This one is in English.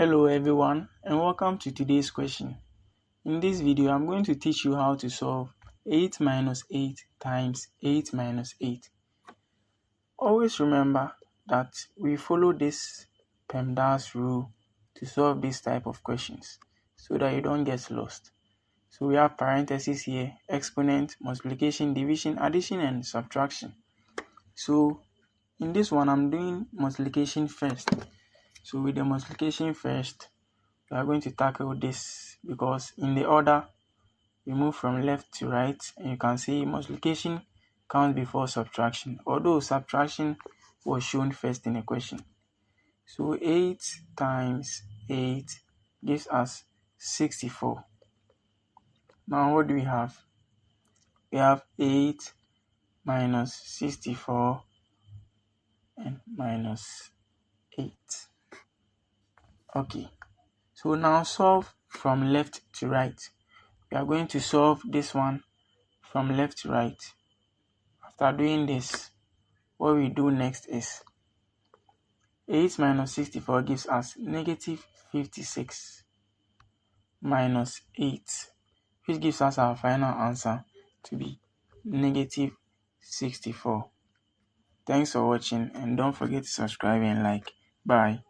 Hello everyone and welcome to today's question. In this video, I'm going to teach you how to solve 8 minus 8 times 8 minus 8. Always remember that we follow this PEMDAS rule to solve this type of questions so that you don't get lost. So we have parentheses here, exponent, multiplication, division, addition and subtraction. So in this one, I'm doing multiplication first. So with the multiplication first, we are going to tackle this because in the order we move from left to right, and you can see multiplication comes before subtraction, although subtraction was shown first in the question. So 8 times 8 gives us 64. Now what do we have? We have 8 minus 64 and minus 8. Okay, so now solve from left to right. We are going to solve this one from left to right. After doing this, what we do next is 8 minus 64 gives us negative 56 minus 8, which gives us our final answer to be negative 64. Thanks for watching and don't forget to subscribe and like. Bye.